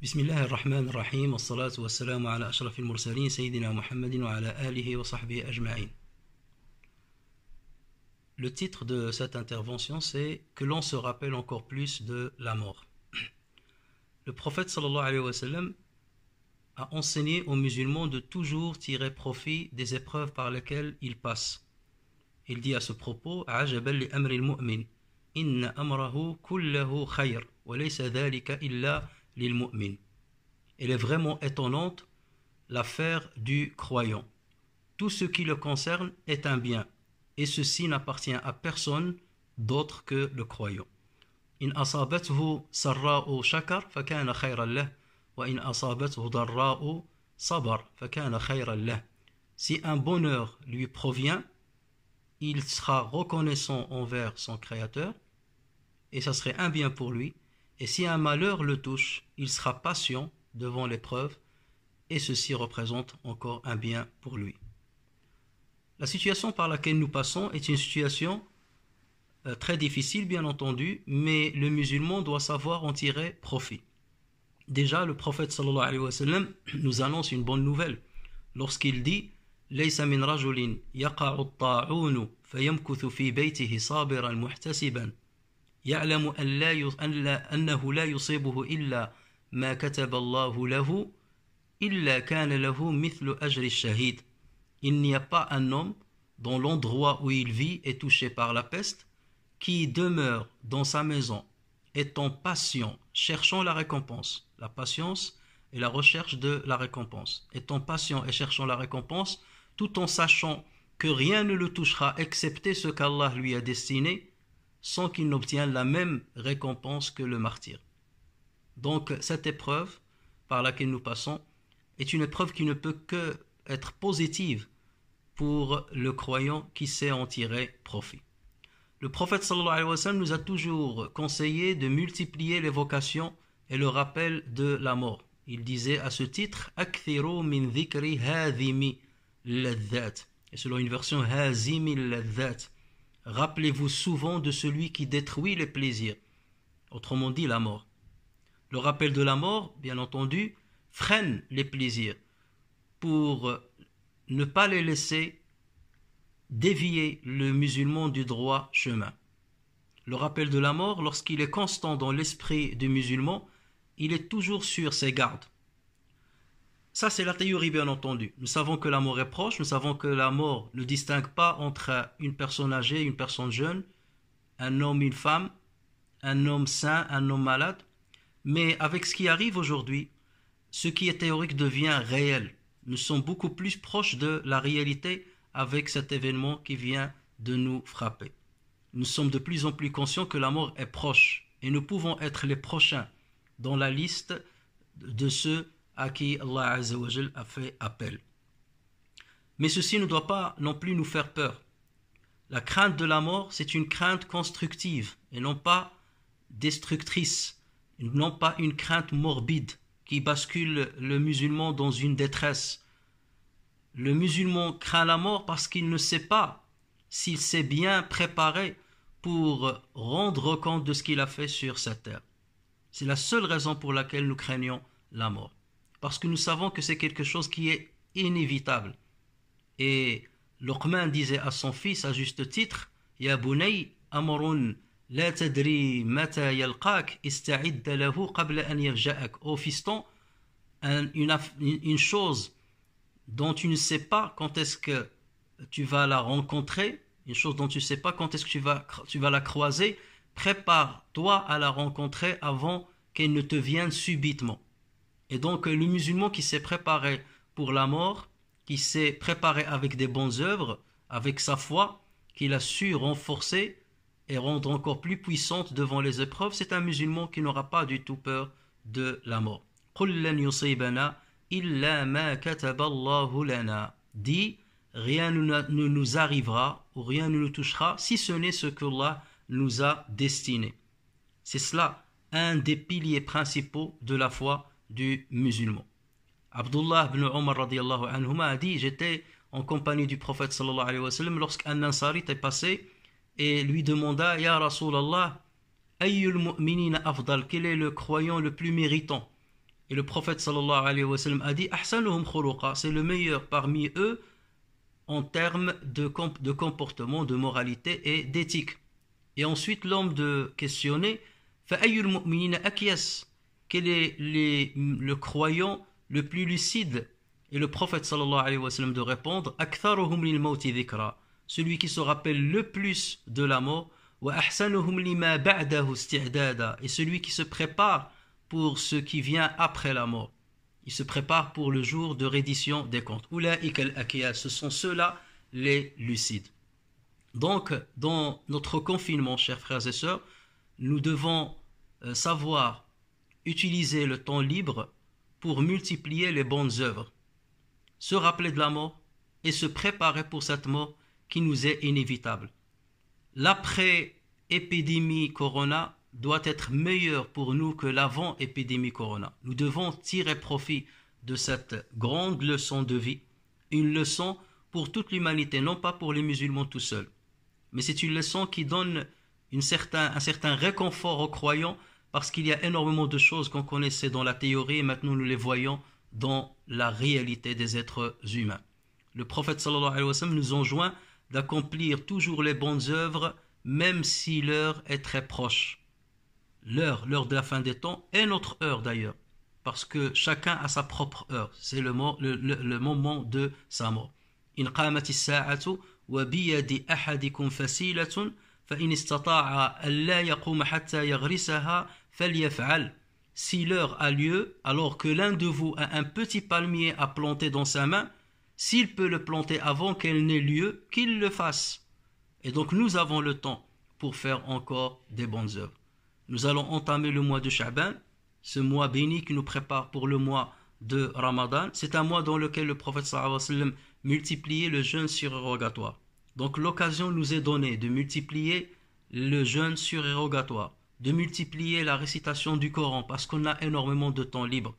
بسم الله الرحمن الرحيم والصلاة والسلام على أشرف المرسلين سيدنا محمد وعلى آله وصحبه أجمعين. Le titre de cette intervention, c'est que l'on se rappelle encore plus de la mort. Le prophète sallallahu alayhi wa sallam a enseigné aux musulmans de toujours tirer profit des épreuves par lesquelles ils passent. Il dit à ce propos: عجبا لأمر المؤمن إن أمره كله خير وليس ذلك إلا للمؤمن. Elle est vraiment étonnante l'affaire du croyant. Tout ce qui le concerne est un bien, et ceci n'appartient à personne d'autre que le croyant. إن أصابته سراء شكر فكان خيرا له وإن أصابته ضراء صبر فكان خيرا له. Si un bonheur lui provient, il sera reconnaissant envers son Créateur, et ça serait un bien pour lui. Et si un malheur le touche, il sera patient devant l'épreuve, et ceci représente encore un bien pour lui. La situation par laquelle nous passons est une situation très difficile, bien entendu, mais le musulman doit savoir en tirer profit. Déjà, le prophète sallallahu alayhi wa sallam nous annonce une bonne nouvelle lorsqu'il dit: ليس من رجل يقع الطاعون فيمكث في بيته صابرا محتسبا يعلم أنه لا يصيبه إلا ما كتب الله له إلا كان له مثل أجر الشهيد. Il n'y a pas un homme dont l'endroit où il vit est touché par la peste qui demeure dans sa maison étant patient, cherchant la récompense. La patience et la recherche de la récompense. Étant patient et cherchant la récompense, tout en sachant que rien ne le touchera excepté ce qu'Allah lui a destiné, sans qu'il n'obtienne la même récompense que le martyr. Donc cette épreuve par laquelle nous passons est une épreuve qui ne peut que être positive pour le croyant qui sait en tirer profit. Le prophète sallallahu alayhi wa sallam nous a toujours conseillé de multiplier l'évocation et le rappel de la mort. Il disait à ce titre: أكثروا من ذكر هاذم اللذات. Et selon une version, هازم اللذات. Rappelez-vous souvent de celui qui détruit les plaisirs. Autrement dit, la mort. Le rappel de la mort, bien entendu, freine les plaisirs pour ne pas les laisser dévier le musulman du droit chemin. Le rappel de la mort, lorsqu'il est constant dans l'esprit du musulman, il est toujours sur ses gardes. Ça, c'est la théorie, bien entendu. Nous savons que la mort est proche, nous savons que la mort ne distingue pas entre une personne âgée et une personne jeune, un homme, une femme, un homme sain, un homme malade. Mais avec ce qui arrive aujourd'hui, ce qui est théorique devient réel. Nous sommes beaucoup plus proches de la réalité avec cet événement qui vient de nous frapper. Nous sommes de plus en plus conscients que la mort est proche et nous pouvons être les prochains dans la liste de ceux à qui Allah Azza wa Jal a fait appel. Mais ceci ne doit pas non plus nous faire peur. La crainte de la mort, c'est une crainte constructive et non pas destructrice, non pas une crainte morbide qui bascule le musulman dans une détresse. Le musulman craint la mort parce qu'il ne sait pas s'il s'est bien préparé pour rendre compte de ce qu'il a fait sur cette terre. C'est la seule raison pour laquelle nous craignons la mort. Parce que nous savons que c'est quelque chose qui est inévitable. Et Luqman disait à son fils à juste titre: Ya bunay amrun la tadri mata yalqak ista'id lahu qabla an yafja'ak. Ô fiston, une chose dont tu ne sais pas quand est-ce que tu vas la rencontrer, une chose dont tu ne sais pas quand est-ce que tu vas la croiser, prépare-toi à la rencontrer avant qu'elle ne te vienne subitement. Et donc le musulman qui s'est préparé pour la mort, qui s'est préparé avec des bonnes œuvres, avec sa foi, qu'il a su renforcer et rendre encore plus puissante devant les épreuves, c'est un musulman qui n'aura pas du tout peur de la mort. قُلْ لَنْ يُصِيبَنَا إِلَّا مَا كَتَبَ اللَّهُ لَنَا. Dit: rien ne nous arrivera ou rien ne nous touchera si ce n'est ce que Allah nous a destiné. C'est cela un des piliers principaux de la foi du musulman. Abdullah ibn Omar radiyallahu anhuma a dit: j'étais en compagnie du prophète sallallahu alayhi wa sallam lorsqu'un Ansari est passé et lui demanda: Ya Rasulallah, ayyul mu'minina afdal, quel est le croyant le plus méritant? Et le prophète sallallahu alayhi wa sallam a dit ahsanuhum khuluqa, c'est le meilleur parmi eux en termes de comportement, de moralité et d'éthique. Et ensuite l'homme de questionner fa ayyul mu'minina akyas, quel est le croyant le plus lucide? Et le prophète sallallahu alayhi wa sallam de répondre aktharuhum lil mawti dhikra, celui qui se rappelle le plus de la mort, wa ahsanuhum lima ba'dahu isti'dada, et celui qui se prépare pour ce qui vient après la mort. Il se prépare pour le jour de reddition des comptes. Ulaïka al-akiyas, ce sont ceux-là les lucides. Donc, dans notre confinement, chers frères et sœurs, nous devons savoir utiliser le temps libre pour multiplier les bonnes œuvres, se rappeler de la mort et se préparer pour cette mort qui nous est inévitable. L'après-épidémie Corona doit être meilleur pour nous que l'avant-épidémie Corona. Nous devons tirer profit de cette grande leçon de vie, une leçon pour toute l'humanité, non pas pour les musulmans tout seuls, mais c'est une leçon qui donne un certain réconfort aux croyants, parce qu'il y a énormément de choses qu'on connaissait dans la théorie et maintenant nous les voyons dans la réalité des êtres humains. Le prophète sallallahu alayhi wa sallam nous enjoint d'accomplir toujours les bonnes œuvres, même si l'heure est très proche. L'heure de la fin des temps est notre heure d'ailleurs, parce que chacun a sa propre heure, c'est le moment de sa mort. In qamatis sa'atu wa biyadi ahadikum fasilatun fa in istata'a an la yaquma hatta yaghrisaha falyaf'al. Si l'heure a lieu alors que l'un de vous a un petit palmier à planter dans sa main, s'il peut le planter avant qu'elle n'ait lieu, qu'il le fasse. Et donc nous avons le temps pour faire encore des bonnes œuvres. Nous allons entamer le mois de Sha'ban, ce mois béni qui nous prépare pour le mois de Ramadan. C'est un mois dans lequel le prophète sallallahu alayhi wa sallam multipliait le jeûne surérogatoire. Donc l'occasion nous est donnée de multiplier le jeûne surérogatoire, de multiplier la récitation du Coran parce qu'on a énormément de temps libre.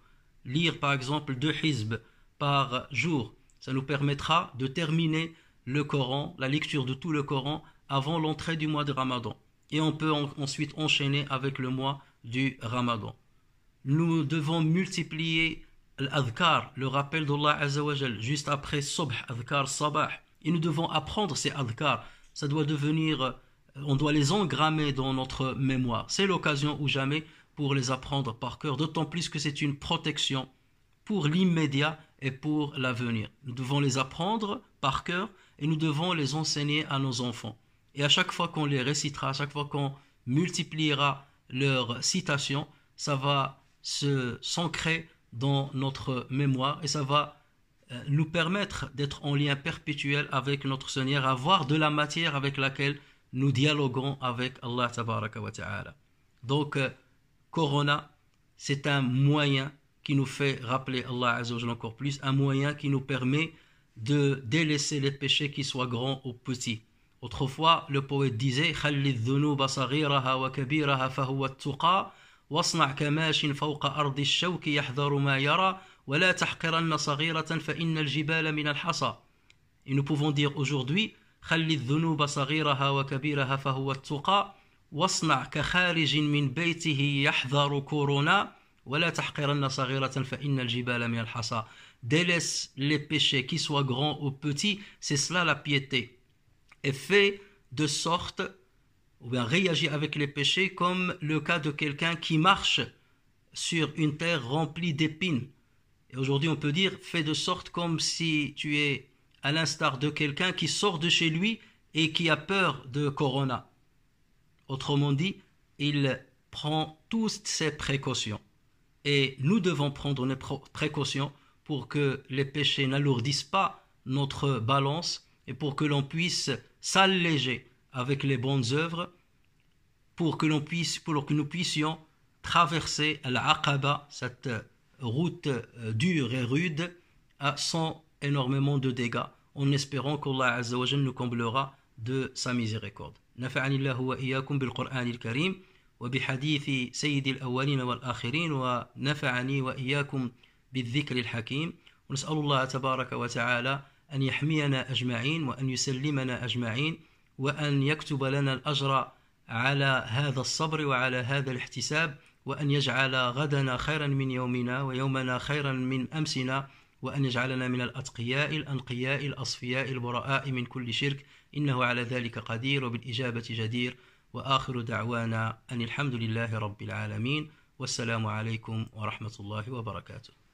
Lire par exemple 2 hizb par jour, ça nous permettra de terminer le Coran, la lecture de tout le Coran avant l'entrée du mois de Ramadan. Et on peut ensuite enchaîner avec le mois du Ramadan. Nous devons multiplier l'adhkar, le rappel d'Allah Azza wa Jal, juste après Subh, adhkar sabah. Et nous devons apprendre ces adhkar. Ça doit devenir, on doit les engrammer dans notre mémoire. C'est l'occasion ou jamais pour les apprendre par cœur, d'autant plus que c'est une protection pour l'immédiat et pour l'avenir. Nous devons les apprendre par cœur et nous devons les enseigner à nos enfants. Et à chaque fois qu'on les récitera, à chaque fois qu'on multipliera leurs citations, ça va s'ancrer dans notre mémoire et ça va nous permettre d'être en lien perpétuel avec notre Seigneur, avoir de la matière avec laquelle nous dialoguons avec Allah tabaraka wa ta'ala. Donc, Corona, c'est un moyen qui nous fait rappeler Allah Azza wa Jalla encore plus, un moyen qui nous permet de délaisser les péchés qui soient grands ou petits. Autrefois, le poète disait خلي الذنوب صغيرها وكبيرها فهو التقى واصنع كماش فوق أرض الشوك يحذر ما يرى ولا تحقرن صغيرة فإن الجبال من الحصى. Et nous pouvons dire aujourd'hui خلي الذنوب صغيرها وكبيرها فهو التقى واصنع كخارج من بيته يحذر كورونا ولا تحقرن صغيرة فإن الجبال من الحصى. Délaisse les péchés, qu'ils soient grands ou petits, c'est cela la piété. Et fait de sorte, ou bien réagit avec les péchés comme le cas de quelqu'un qui marche sur une terre remplie d'épines. Et aujourd'hui on peut dire, fais de sorte comme si tu es à l'instar de quelqu'un qui sort de chez lui et qui a peur de Corona. Autrement dit, il prend toutes ses précautions. Et nous devons prendre nos précautions pour que les péchés n'alourdissent pas notre balance et pour que l'on puisse s'alléger avec les bonnes œuvres, pour que nous puissions traverser l'Aqaba, cette route dure et rude, sans énormément de dégâts, en espérant qu'Allah Azza wa Jalla nous comblera de sa miséricorde. نفعني الله وإياكم بالقرآن الكريم وبحديث سيد الأولين والآخرين ونفعني وإياكم بالذكر الحكيم ونسأل الله تبارك وتعالى أن يحمينا أجمعين وأن يسلمنا أجمعين وأن يكتب لنا الأجر على هذا الصبر وعلى هذا الاحتساب وأن يجعل غدنا خيرا من يومنا ويومنا خيرا من أمسنا، وأن يجعلنا من الأتقياء الأنقياء الأصفياء البراء من كل شرك، إنه على ذلك قدير وبالإجابة جدير. وآخر دعوانا أن الحمد لله رب العالمين، والسلام عليكم ورحمة الله وبركاته.